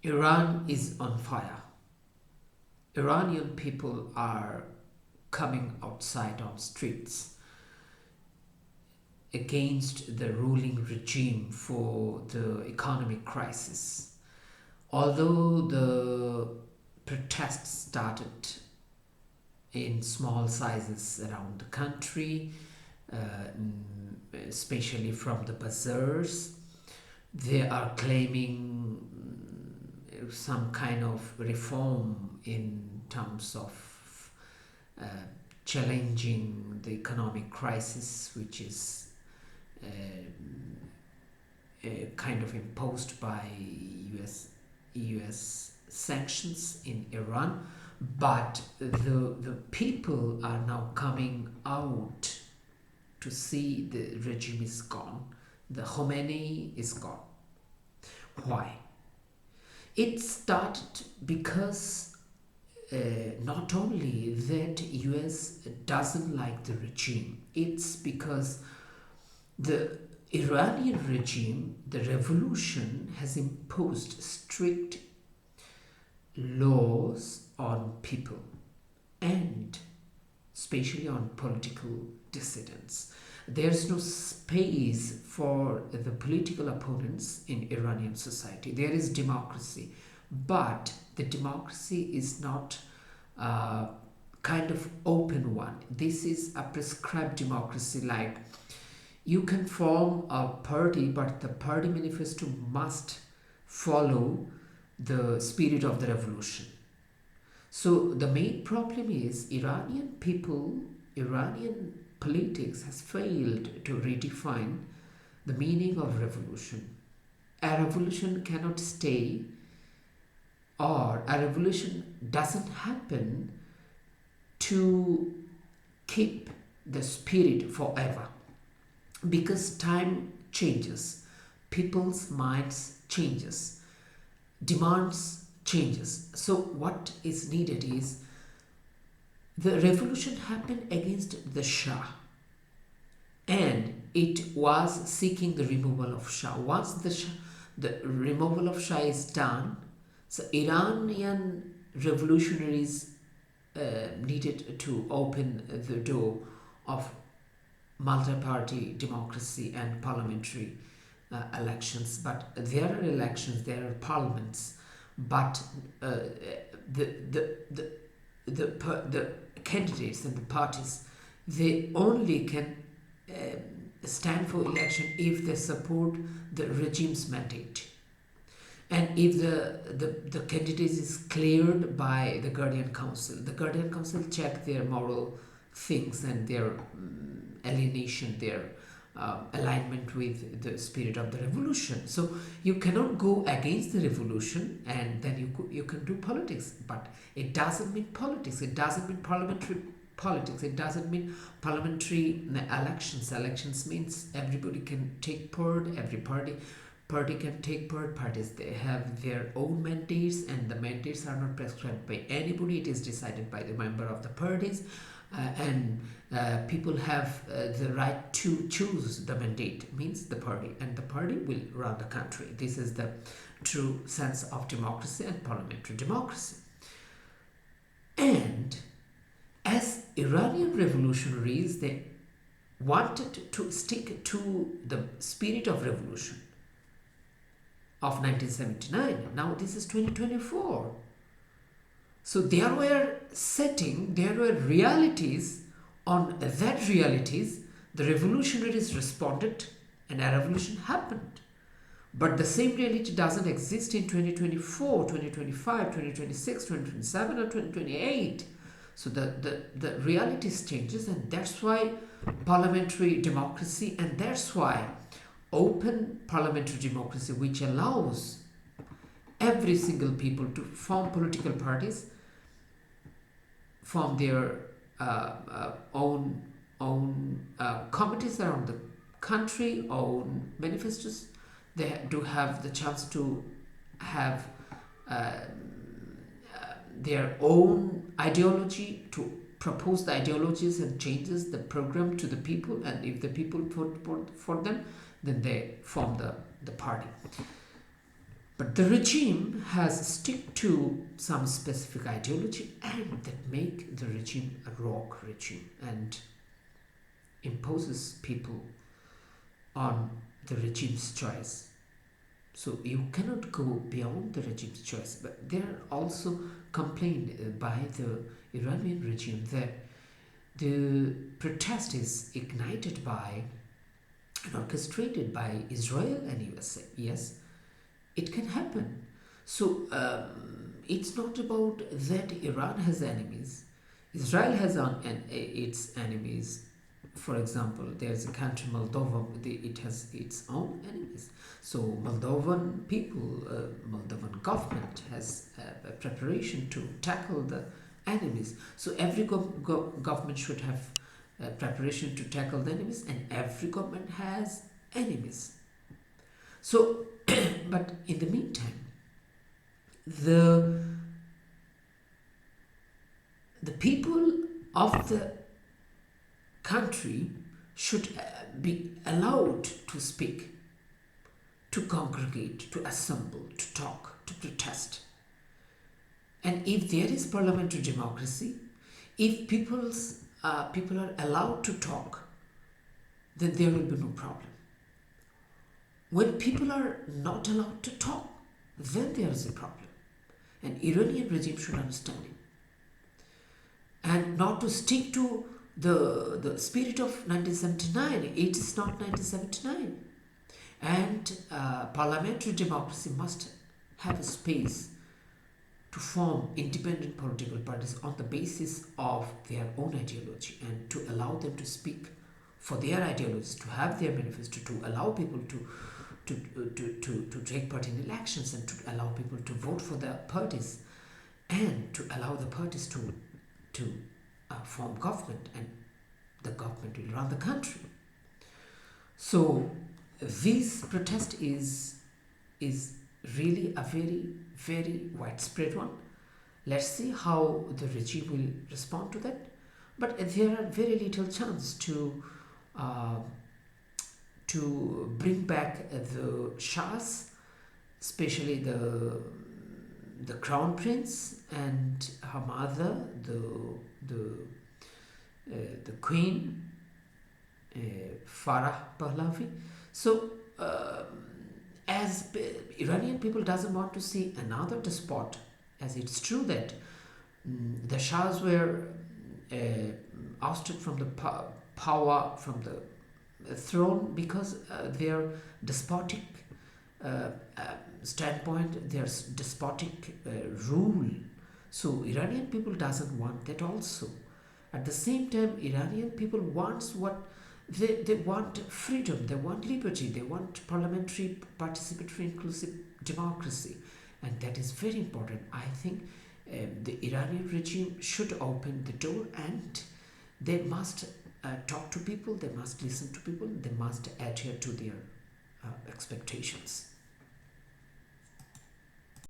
Iran is on fire. Iranian people are coming outside on streets against the ruling regime for the economic crisis. Although the protests started in small sizes around the country, especially from the bazaars, they are claiming some kind of reform in terms of uh, challenging the economic crisis, which is kind of imposed by US sanctions in Iran. But the people are now coming out to see the regime is gone. The Khomeini is gone. Why? It started because not only that US doesn't like the regime, it's because the Iranian regime, the revolution, has imposed strict laws on people and especially on political dissidents. There's no space for the political opponents in Iranian society. There is democracy, but the democracy is not a kind of open one. This is a prescribed democracy, like you can form a party, but the party manifesto must follow the spirit of the revolution. So the main problem is Iranian people, Iranian politics has failed to redefine the meaning of revolution. A revolution cannot stay, or a revolution doesn't happen to keep the spirit forever, because time changes, people's minds changes, demands changes. So what is needed is the revolution happened against the Shah, and it was seeking the removal of Shah. Once the removal of Shah is done, so Iranian revolutionaries needed to open the door of multi-party democracy and parliamentary elections. But there are elections, there are parliaments, but the candidates and the parties, they only can stand for election if they support the regime's mandate, and if the candidate is cleared by the Guardian Council. The Guardian Council check their moral things and their alienation, their alignment with the spirit of the revolution. So you cannot go against the revolution and then you can do politics, but it doesn't mean politics. It doesn't mean parliamentary politics. It doesn't mean parliamentary elections. Elections means everybody can take part. Every party can take part. Parties, they have their own mandates, and the mandates are not prescribed by anybody. It is decided by the member of the parties. And people have the right to choose the mandate, means the party, and the party will run the country. This is the true sense of democracy and parliamentary democracy. And as Iranian revolutionaries, they wanted to stick to the spirit of revolution of 1979. Now this is 2024. So there were realities. On that realities, the revolutionaries responded and a revolution happened. But the same reality doesn't exist in 2024, 2025, 2026, 2027 or 2028. So the realities changes, and that's why parliamentary democracy, and that's why open parliamentary democracy, which allows every single people to form political parties, form their own committees around the country, own manifestos. They do have the chance to have their own ideology, to propose the ideologies and changes the program to the people, and if the people vote for them, then they form the party. But the regime has stick to some specific ideology and that make the regime a rogue regime and imposes people on the regime's choice. So you cannot go beyond the regime's choice. But there are also complained by the Iranian regime that the protest is ignited by and orchestrated by Israel and USA. Yes, it can happen. So it's not about that Iran has enemies. Israel has its enemies. For example, there's a country, Moldova, it has its own enemies. So Moldovan people, Moldovan government has a preparation to tackle the enemies. So every government should have a preparation to tackle the enemies, and every government has enemies. So, but in the meantime, the people of the country should be allowed to speak, to congregate, to assemble, to talk, to protest. And if there is parliamentary democracy, if people are allowed to talk, then there will be no problem. When people are not allowed to talk, then there is a problem. And Iranian regime should understand it. And not to stick to the spirit of 1979. It is not 1979. And parliamentary democracy must have a space to form independent political parties on the basis of their own ideology and to allow them to speak for their ideologies, to have their manifesto, to allow people to take part in elections and to allow people to vote for their parties and to allow the parties to form government, and the government will run the country. So this protest is really a very, very widespread one. Let's see how the regime will respond to that. But there are very little chance to bring back the Shahs, especially the crown prince and her mother, the queen, Farah Pahlavi. So as Iranian people doesn't want to see another despot, as it's true that the Shahs were ousted from the power, from the throne, because their despotic standpoint, their despotic rule. So Iranian people doesn't want that also. At the same time, Iranian people wants what they want: freedom, they want liberty, they want parliamentary, participatory, inclusive democracy, and that is very important. I think the Iranian regime should open the door, and they must talk to people, they must listen to people, they must adhere to their expectations.